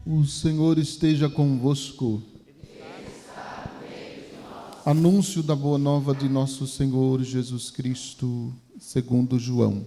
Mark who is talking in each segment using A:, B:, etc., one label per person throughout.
A: O Senhor esteja convosco. Anúncio da boa nova de nosso Senhor Jesus Cristo, segundo João.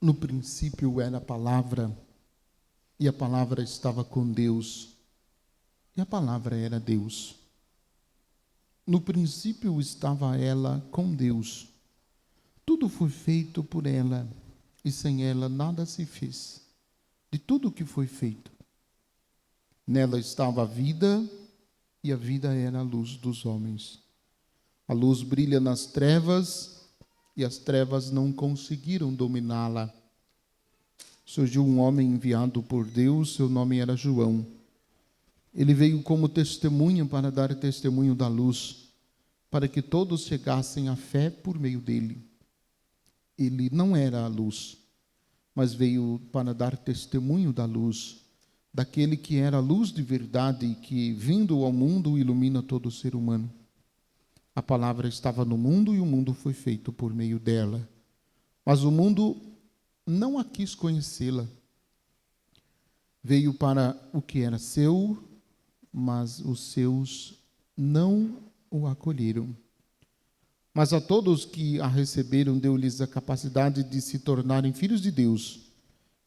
A: No princípio era a palavra, e a palavra estava com Deus, e a palavra era Deus. No princípio estava ela com Deus. Tudo foi feito por ela, e sem ela nada se fez. De tudo que foi feito. Nela estava a vida, e a vida era a luz dos homens. A luz brilha nas trevas, e as trevas não conseguiram dominá-la. Surgiu um homem enviado por Deus, seu nome era João. Ele veio como testemunha para dar testemunho da luz, para que todos chegassem à fé por meio dele. Ele não era a luz, mas veio para dar testemunho da luz, daquele que era a luz de verdade e que, vindo ao mundo, ilumina todo ser humano. A palavra estava no mundo e o mundo foi feito por meio dela. Mas o mundo não a quis conhecê-la. Veio para o que era seu, mas os seus não o acolheram. Mas a todos que a receberam, deu-lhes a capacidade de se tornarem filhos de Deus.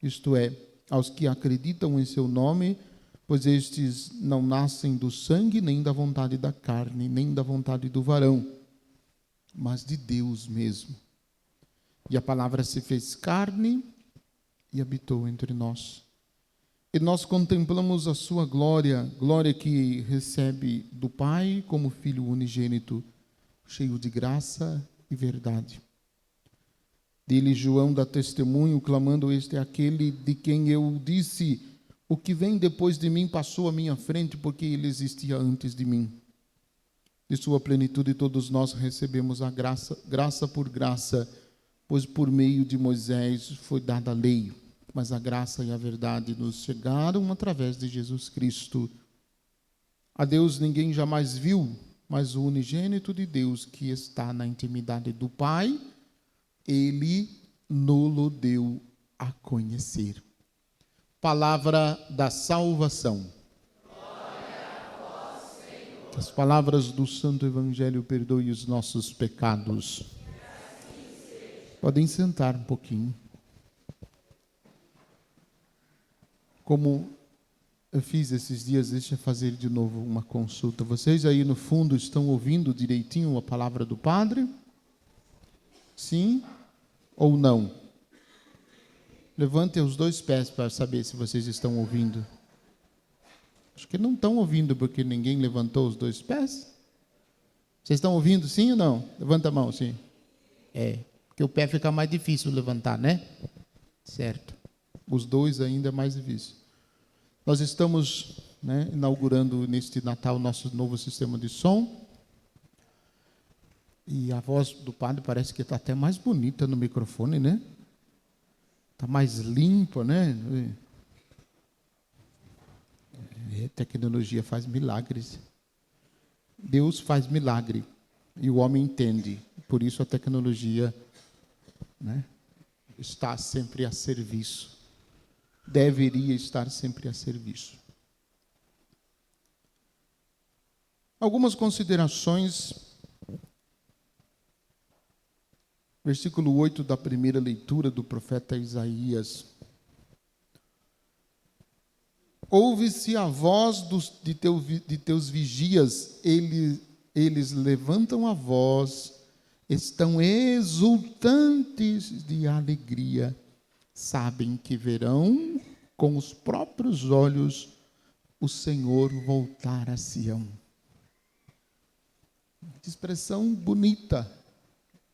A: Isto é, aos que acreditam em seu nome, pois estes não nascem do sangue, nem da vontade da carne, nem da vontade do varão, mas de Deus mesmo. E a palavra se fez carne e habitou entre nós. E nós contemplamos a sua glória, glória que recebe do Pai como Filho unigênito, cheio de graça e verdade. Dele João dá testemunho, clamando: este é aquele de quem eu disse: o que vem depois de mim passou à minha frente, porque ele existia antes de mim. De sua plenitude todos nós recebemos a graça por graça, pois por meio de Moisés foi dada a lei, mas a graça e a verdade nos chegaram através de Jesus Cristo. A Deus ninguém jamais viu, mas o unigênito de Deus, que está na intimidade do Pai, ele nos deu a conhecer. Palavra da salvação. Glória a vós, Senhor. As palavras do Santo Evangelho perdoem os nossos pecados. Podem sentar um pouquinho. Como eu fiz esses dias, deixa eu fazer de novo uma consulta. Vocês aí no fundo estão ouvindo direitinho a palavra do Padre? Sim ou não? Levantem os dois pés para saber se vocês estão ouvindo. Acho que não estão ouvindo porque ninguém levantou os dois pés. Vocês estão ouvindo sim ou não? Levanta a mão, sim. Porque o pé fica mais difícil levantar, né? Certo. Os dois ainda é mais difícil. Nós estamos, inaugurando neste Natal nosso novo sistema de som. E a voz do Padre parece que está até mais bonita no microfone, né? Está mais limpa, né? A tecnologia faz milagres. Deus faz milagre. E o homem entende. Por isso a tecnologia, está sempre a serviço. Deveria estar sempre a serviço. Algumas considerações. Versículo 8 da primeira leitura do profeta Isaías. Ouve-se a voz de teus vigias, eles levantam a voz, estão exultantes de alegria, sabem que verão com os próprios olhos o Senhor voltar a Sião. Expressão bonita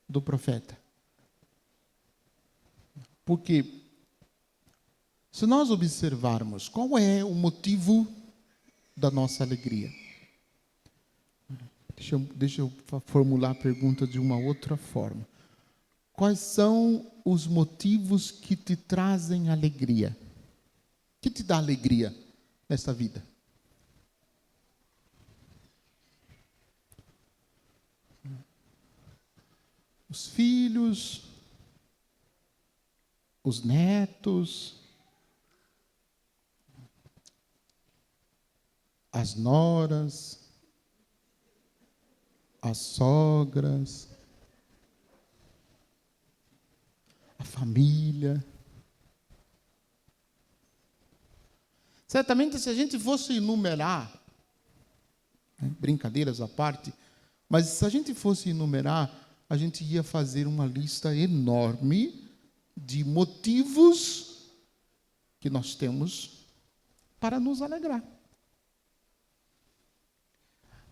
A: do profeta. Porque, se nós observarmos qual é o motivo da nossa alegria, deixa eu formular a pergunta de uma outra forma. Quais são os motivos que te trazem alegria? Que te dá alegria nessa vida? Os filhos, os netos, as noras, as sogras, a família. Certamente, se a gente fosse enumerar, brincadeiras à parte, mas se a gente fosse enumerar, a gente ia fazer uma lista enorme de motivos que nós temos para nos alegrar.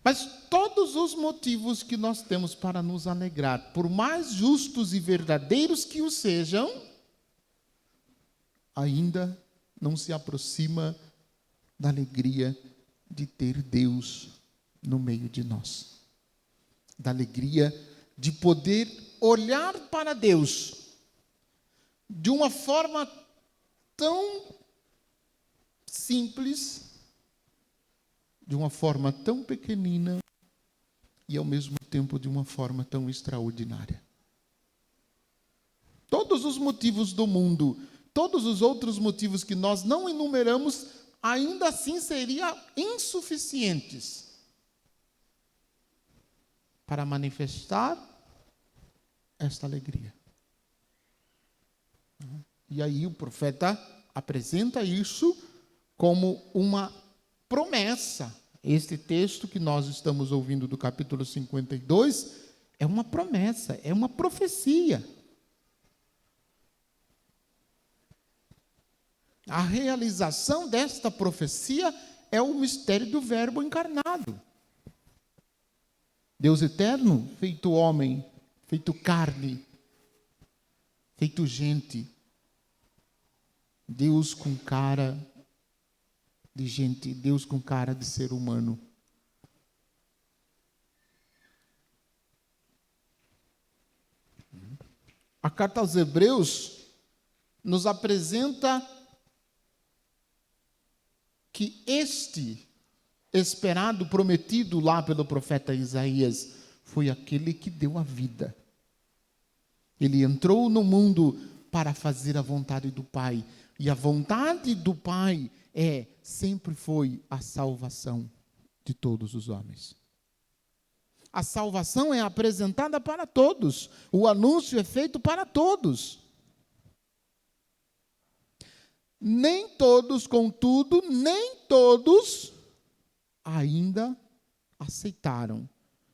A: Mas todos os motivos que nós temos para nos alegrar, por mais justos e verdadeiros que os sejam, ainda não se aproxima da alegria de ter Deus no meio de nós. Da alegria de poder olhar para Deus de uma forma tão simples, de uma forma tão pequenina e ao mesmo tempo de uma forma tão extraordinária. Todos os motivos do mundo, todos os outros motivos que nós não enumeramos, ainda assim seriam insuficientes para manifestar esta alegria. E aí o profeta apresenta isso como uma promessa. Este texto que nós estamos ouvindo do capítulo 52 é uma promessa, é uma profecia. A realização desta profecia é o mistério do Verbo encarnado. Deus eterno, feito homem, feito carne, feito gente. Deus com cara de gente, Deus com cara de ser humano. A carta aos Hebreus nos apresenta que este esperado, prometido lá pelo profeta Isaías, foi aquele que deu a vida. Ele entrou no mundo para fazer a vontade do Pai. E a vontade do Pai sempre foi a salvação de todos os homens. A salvação é apresentada para todos. O anúncio é feito para todos. Nem todos, contudo, nem todos ainda aceitaram.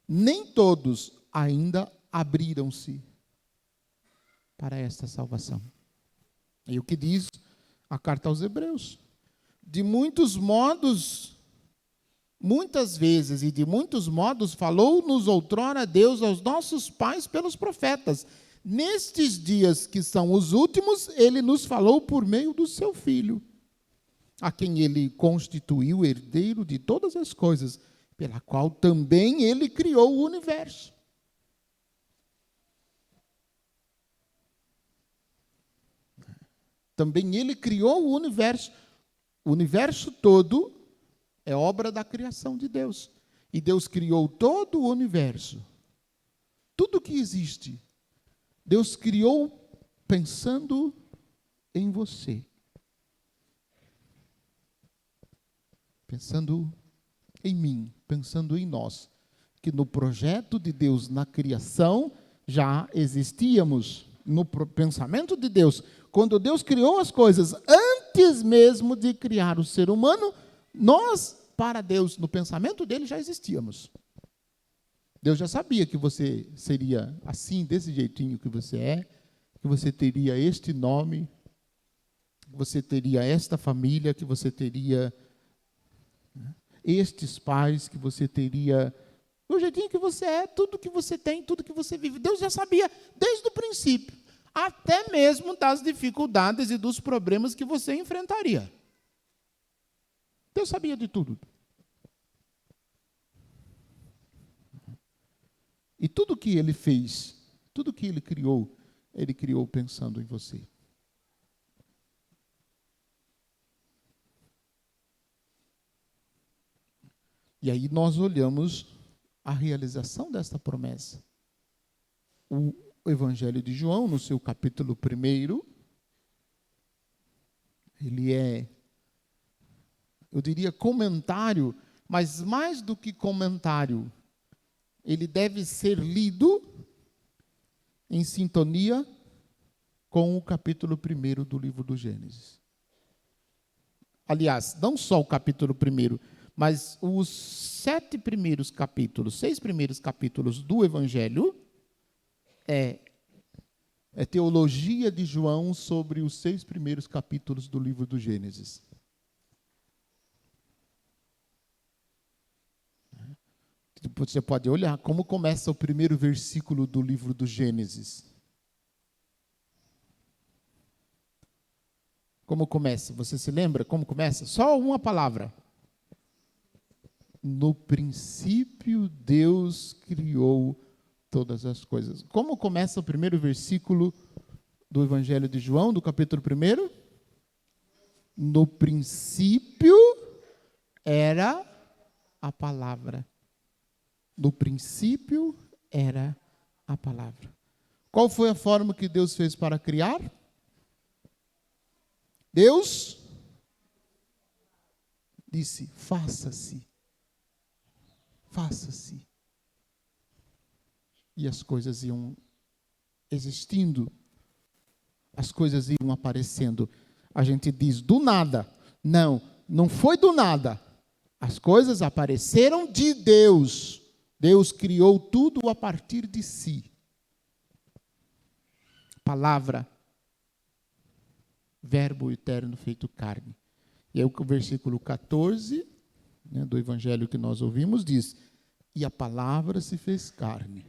A: Nem todos ainda abriram-se para esta salvação. E o que diz a carta aos Hebreus? De muitos modos, muitas vezes e de muitos modos, falou-nos outrora Deus aos nossos pais pelos profetas. Nestes dias que são os últimos, ele nos falou por meio do seu Filho, a quem ele constituiu herdeiro de todas as coisas, pela qual também ele criou o universo. Também ele criou o universo. O universo todo é obra da criação de Deus. E Deus criou todo o universo. Tudo que existe, Deus criou pensando em você. Pensando em mim, pensando em nós. Que no projeto de Deus na criação já existíamos. No pensamento de Deus, quando Deus criou as coisas, antes mesmo de criar o ser humano, nós, para Deus, no pensamento dele, já existíamos. Deus já sabia que você seria assim, desse jeitinho que você é, que você teria este nome, que você teria esta família, que você teria estes pais, que você teria O jeitinho que você é, tudo que você tem, tudo que você vive. Deus já sabia desde o princípio, até mesmo das dificuldades e dos problemas que você enfrentaria. Deus sabia de tudo. E tudo que ele fez, tudo que ele criou pensando em você. E aí nós olhamos a realização desta promessa. O Evangelho de João, no seu capítulo 1, ele é, eu diria, comentário, mas mais do que comentário, ele deve ser lido em sintonia com o capítulo 1 do livro do Gênesis. Aliás, não só o capítulo 1, mas os 6 primeiros capítulos do Evangelho é teologia de João sobre os 6 primeiros capítulos do livro do Gênesis. Você pode olhar como começa o primeiro versículo do livro do Gênesis. Como começa? Você se lembra como começa? Só uma palavra. No princípio, Deus criou todas as coisas. Como começa o primeiro versículo do Evangelho de João, do capítulo 1? No princípio era a palavra. No princípio era a palavra. Qual foi a forma que Deus fez para criar? Deus disse: faça-se. Faça-se. E as coisas iam existindo. As coisas iam aparecendo. A gente diz do nada. Não, não foi do nada. As coisas apareceram de Deus. Deus criou tudo a partir de si. Palavra, verbo eterno feito carne. E aí o versículo 14, do evangelho que nós ouvimos, diz: e a palavra se fez carne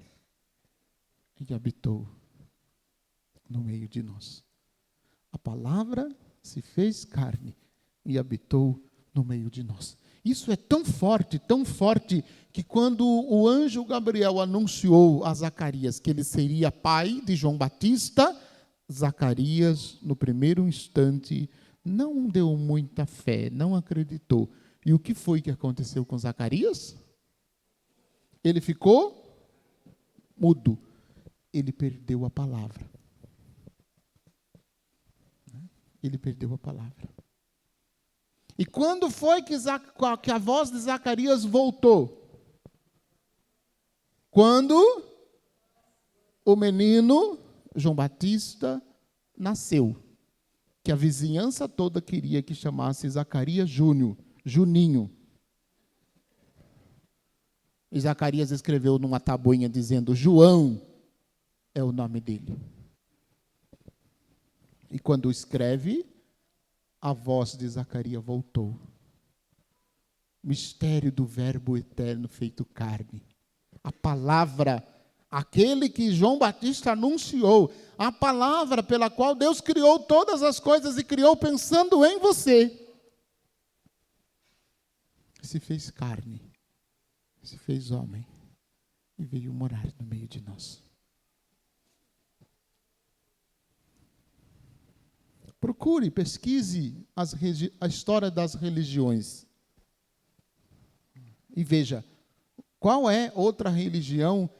A: e habitou no meio de nós. A palavra se fez carne e habitou no meio de nós. Isso é tão forte, que quando o anjo Gabriel anunciou a Zacarias que ele seria pai de João Batista, Zacarias, no primeiro instante, não deu muita fé, não acreditou. E o que foi que aconteceu com Zacarias? Ele ficou mudo. Ele perdeu a palavra. Ele perdeu a palavra. E quando foi que a voz de Zacarias voltou? Quando o menino João Batista nasceu. Que a vizinhança toda queria que chamasse Zacarias Júnior, Juninho. E Zacarias escreveu numa tabuinha dizendo: João é o nome dele. E quando escreve, a voz de Zacarias voltou. Mistério do verbo eterno feito carne. A palavra, aquele que João Batista anunciou, a palavra pela qual Deus criou todas as coisas e criou pensando em você, se fez carne, se fez homem e veio morar no meio de nós. Procure, pesquise a história das religiões. E veja, qual é outra religião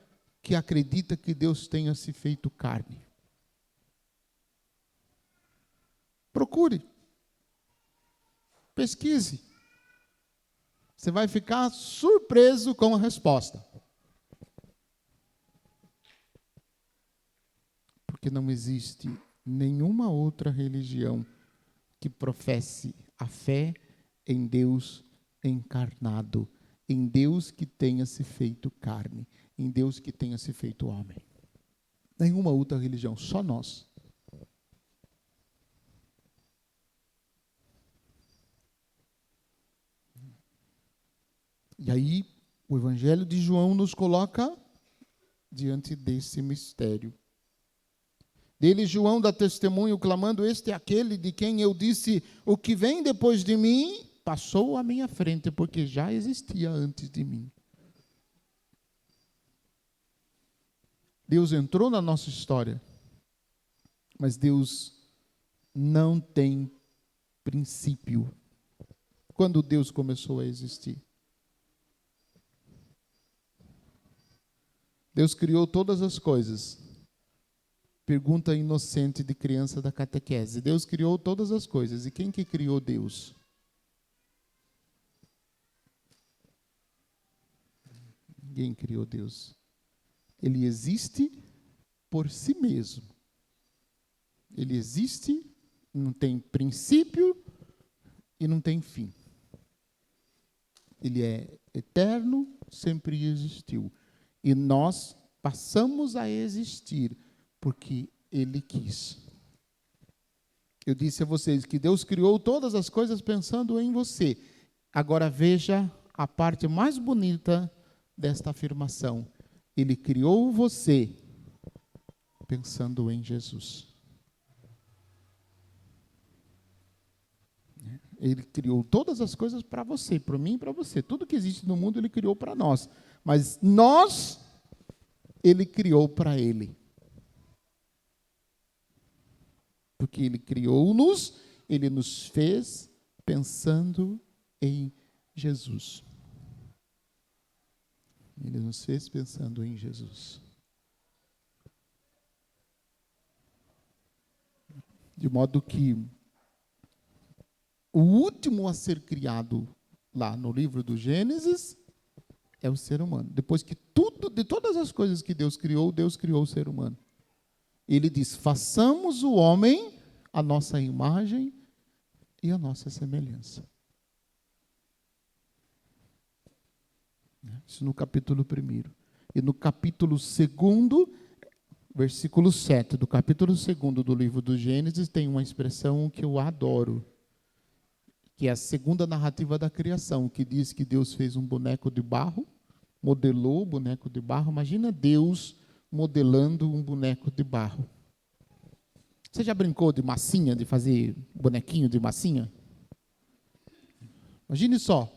A: que acredita que Deus tenha se feito carne? Procure. Pesquise. Você vai ficar surpreso com a resposta. Porque não existe nenhuma outra religião que professe a fé em Deus encarnado, em Deus que tenha se feito carne, em Deus que tenha se feito homem. Nenhuma outra religião, só nós. E aí O Evangelho de João nos coloca diante desse mistério. Dele, João dá testemunho, clamando: este é aquele de quem eu disse: o que vem depois de mim passou à minha frente, porque já existia antes de mim. Deus entrou na nossa história, mas Deus não tem princípio. Quando Deus começou a existir? Deus criou todas as coisas. Pergunta inocente de criança da catequese. Deus criou todas as coisas. E quem que criou Deus? Ninguém criou Deus. Ele existe por si mesmo. Ele existe, não tem princípio e não tem fim. Ele é eterno, sempre existiu. E nós passamos a existir porque Ele quis. Eu disse a vocês que Deus criou todas as coisas pensando em você. Agora veja a parte mais bonita desta afirmação. Ele criou você pensando em Jesus. Ele criou todas as coisas para você, para mim e para você. Tudo que existe no mundo Ele criou para nós. Mas nós, Ele criou para Ele. Porque Ele criou-nos, Ele nos fez pensando em Jesus. Ele nos fez pensando em Jesus. De modo que o último a ser criado lá no livro do Gênesis é o ser humano. Depois que de todas as coisas que Deus criou o ser humano. Ele diz: façamos o homem a nossa imagem e a nossa semelhança. Isso no capítulo 1. E no capítulo 2, versículo 7, do capítulo 2 do livro do Gênesis, tem uma expressão que eu adoro, que é a segunda narrativa da criação, que diz que Deus fez um boneco de barro, modelou o boneco de barro. Imagina Deus modelando um boneco de barro. Você já brincou de massinha, de fazer bonequinho de massinha? Imagine só,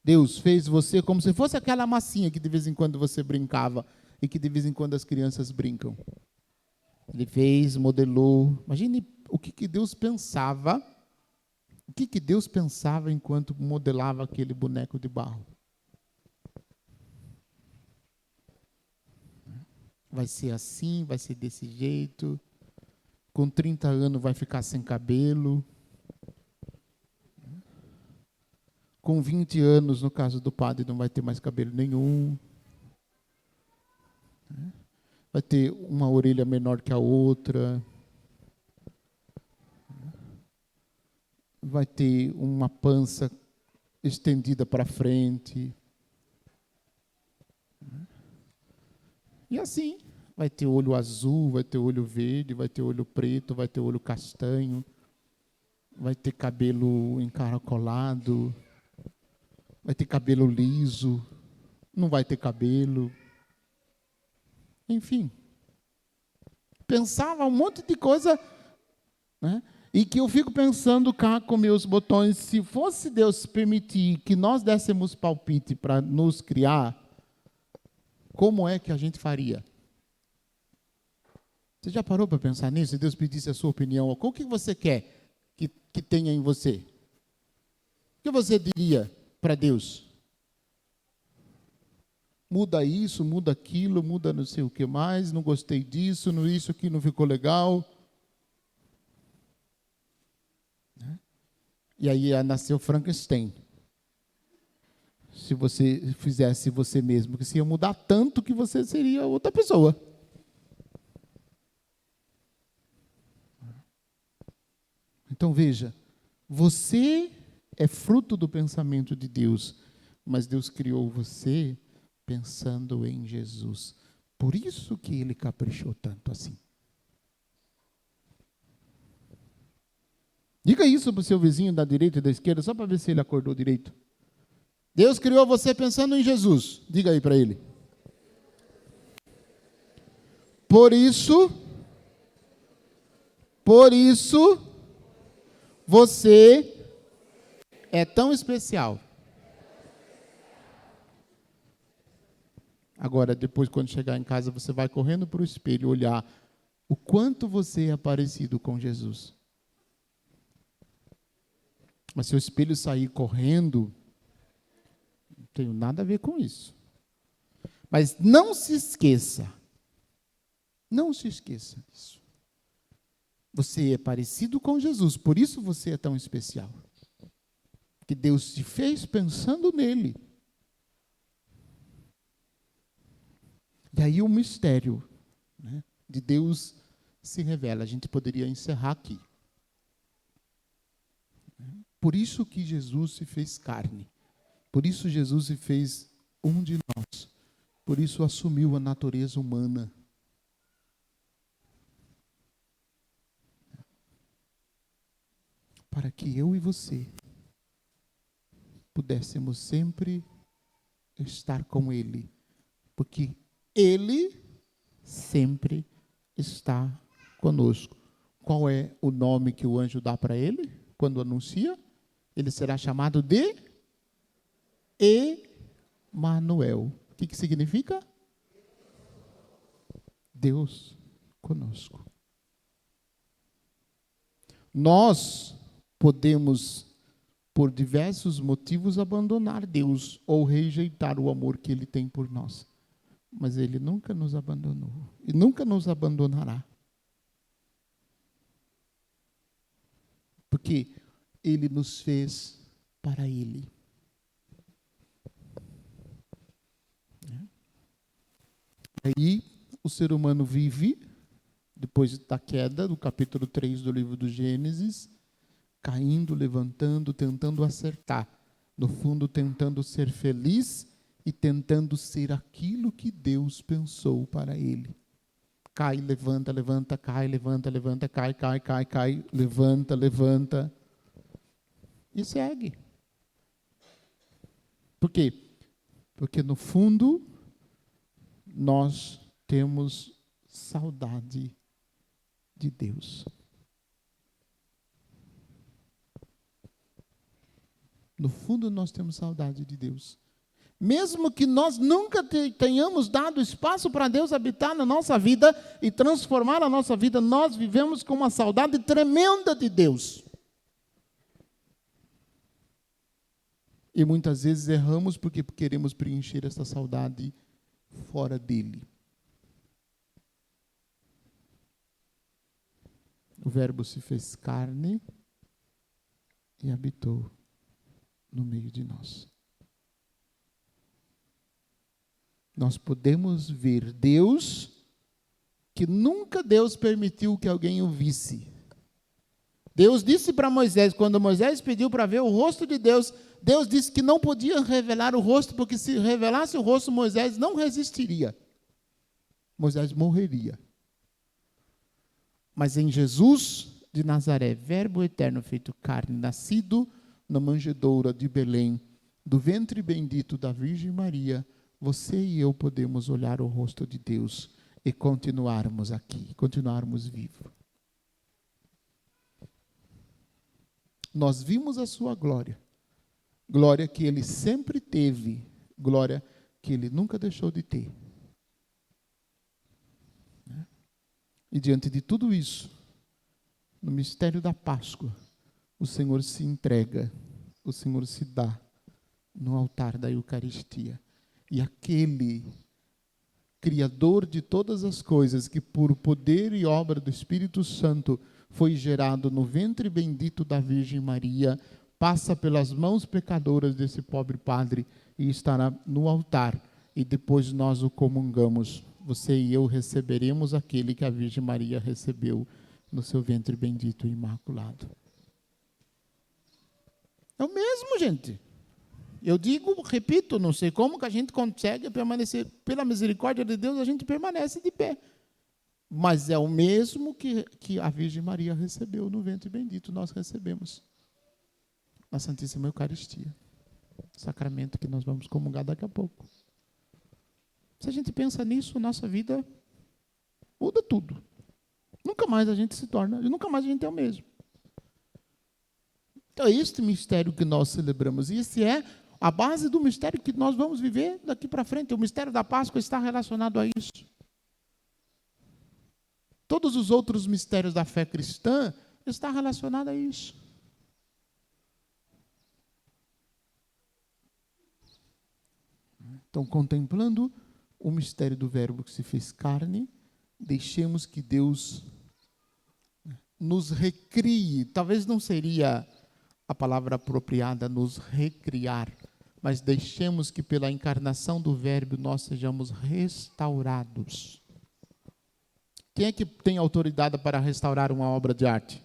A: Deus fez você como se fosse aquela massinha que de vez em quando você brincava e que de vez em quando as crianças brincam. Ele fez, modelou. Imagine o que Deus pensava. O que Deus pensava enquanto modelava aquele boneco de barro? Vai ser assim, vai ser desse jeito. Com 30 anos vai ficar sem cabelo. Com 20 anos, no caso do padre, não vai ter mais cabelo nenhum. Vai ter uma orelha menor que a outra. Vai ter uma pança estendida para frente. E assim, vai ter olho azul, vai ter olho verde, vai ter olho preto, vai ter olho castanho, vai ter cabelo encaracolado, vai ter cabelo liso, não vai ter cabelo. Enfim, pensava um monte de coisa, né? E que eu fico pensando cá com meus botões, se fosse Deus permitir que nós dessemos palpite para nos criar, como é que a gente faria? Você já parou para pensar nisso? Se Deus pedisse a sua opinião, o que você quer que tenha em você? O que você diria para Deus? Muda isso, muda aquilo, muda não sei o que mais, não gostei disso, isso aqui não ficou legal. E aí nasceu Frankenstein. Se você fizesse você mesmo, que você ia mudar tanto que você seria outra pessoa. Então veja, você é fruto do pensamento de Deus, mas Deus criou você pensando em Jesus. Por isso que Ele caprichou tanto assim. Diga isso para o seu vizinho da direita e da esquerda, só para ver se ele acordou direito. Deus criou você pensando em Jesus. Diga aí para ele. Por isso, você é tão especial. Agora, depois, quando chegar em casa, você vai correndo para o espelho olhar o quanto você é parecido com Jesus. Mas se o espelho sair correndo, não tem nada a ver com isso. Mas não se esqueça disso. Você é parecido com Jesus, por isso você é tão especial. Que Deus te fez pensando nele. Daí o mistério, né, de Deus se revela. A gente poderia encerrar aqui. Por isso que Jesus se fez carne. Por isso Jesus se fez um de nós. Por isso assumiu a natureza humana. Para que eu e você pudéssemos sempre estar com Ele. Porque Ele sempre está conosco. Qual é o nome que o anjo dá para ele quando anuncia? Ele será chamado de Emanuel. O que significa? Deus conosco. Nós podemos, por diversos motivos, abandonar Deus ou rejeitar o amor que Ele tem por nós. Mas Ele nunca nos abandonou e nunca nos abandonará. Porque Ele nos fez para Ele. Aí o ser humano vive, depois da queda, do capítulo 3 do livro do Gênesis, caindo, levantando, tentando acertar. No fundo, tentando ser feliz e tentando ser aquilo que Deus pensou para ele. Cai, levanta, levanta, cai, levanta, levanta, cai, cai, cai, cai, levanta, levanta. E segue. Por quê? Porque no fundo, nós temos saudade de Deus. No fundo, nós temos saudade de Deus. Mesmo que nós nunca tenhamos dado espaço para Deus habitar na nossa vida e transformar a nossa vida, nós vivemos com uma saudade tremenda de Deus. E muitas vezes erramos porque queremos preencher essa saudade fora dele. O Verbo se fez carne e habitou no meio de nós. Nós podemos ver Deus que nunca Deus permitiu que alguém o visse. Deus disse para Moisés, quando Moisés pediu para ver o rosto de Deus, Deus disse que não podia revelar o rosto, porque se revelasse o rosto, Moisés não resistiria. Moisés morreria. Mas em Jesus de Nazaré, Verbo eterno feito carne, nascido na manjedoura de Belém, do ventre bendito da Virgem Maria, você e eu podemos olhar o rosto de Deus e continuarmos aqui, continuarmos vivos. Nós vimos a sua glória, glória que ele sempre teve, glória que ele nunca deixou de ter. E diante de tudo isso, no mistério da Páscoa, o Senhor se entrega, o Senhor se dá no altar da Eucaristia. E aquele Criador de todas as coisas, que por poder e obra do Espírito Santo foi gerado no ventre bendito da Virgem Maria, passa pelas mãos pecadoras desse pobre padre e estará no altar. E depois nós o comungamos. Você e eu receberemos aquele que a Virgem Maria recebeu no seu ventre bendito e imaculado. É o mesmo, gente. Eu digo, repito, não sei como que a gente consegue permanecer, pela misericórdia de Deus, a gente permanece de pé. Mas é o mesmo que a Virgem Maria recebeu no ventre bendito, nós recebemos na Santíssima Eucaristia. Sacramento que nós vamos comungar daqui a pouco. Se a gente pensa nisso, nossa vida muda tudo. Nunca mais a gente se torna, e nunca mais a gente é o mesmo. Então é este mistério que nós celebramos, e esse é a base do mistério que nós vamos viver daqui para frente. O mistério da Páscoa está relacionado a isso. Todos os outros mistérios da fé cristã estão relacionados a isso. Então, contemplando o mistério do Verbo que se fez carne, deixemos que Deus nos recrie. Talvez não seria a palavra apropriada nos recriar, mas deixemos que pela encarnação do Verbo nós sejamos restaurados. Quem é que tem autoridade para restaurar uma obra de arte?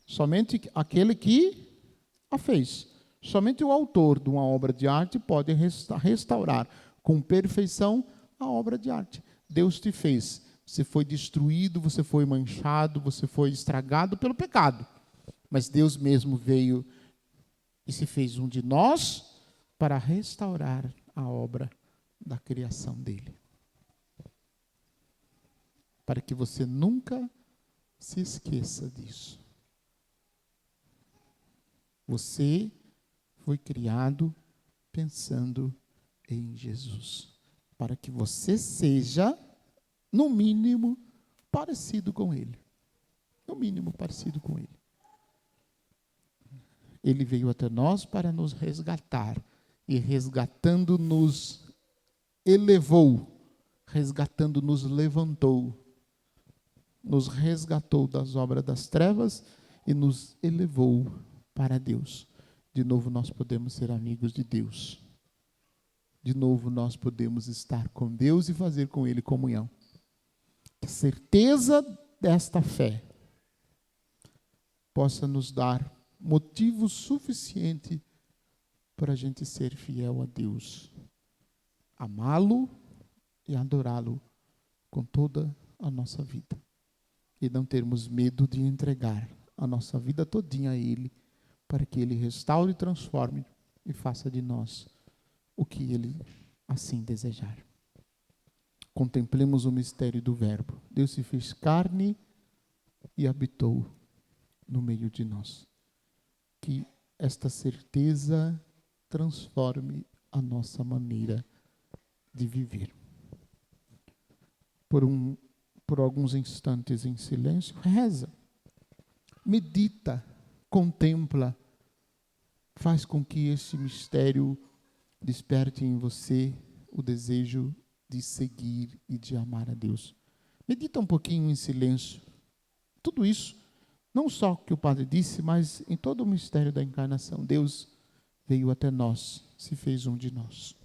A: Somente aquele que a fez. Somente o autor de uma obra de arte pode restaurar com perfeição a obra de arte. Deus te fez. Você foi destruído, você foi manchado, você foi estragado pelo pecado. Mas Deus mesmo veio e se fez um de nós para restaurar a obra da criação dele. Para que você nunca se esqueça disso. Você foi criado pensando em Jesus, para que você seja, no mínimo, parecido com Ele. No mínimo, parecido com Ele. Ele veio até nós para nos resgatar, e resgatando nos elevou, resgatando nos levantou, nos resgatou das obras das trevas e nos elevou para Deus. De novo nós podemos ser amigos de Deus. De novo nós podemos estar com Deus e fazer com Ele comunhão. A certeza desta fé possa nos dar motivo suficiente para a gente ser fiel a Deus, amá-lo e adorá-lo com toda a nossa vida. E não termos medo de entregar a nossa vida todinha a Ele, para que Ele restaure e transforme e faça de nós o que Ele assim desejar. Contemplemos o mistério do Verbo. Deus se fez carne e habitou no meio de nós. Que esta certeza transforme a nossa maneira de viver. Por alguns instantes em silêncio, reza, medita, contempla, faz com que esse mistério desperte em você o desejo de seguir e de amar a Deus. Medita um pouquinho em silêncio. Tudo isso, não só o que o padre disse, mas em todo o mistério da encarnação. Deus veio até nós, se fez um de nós.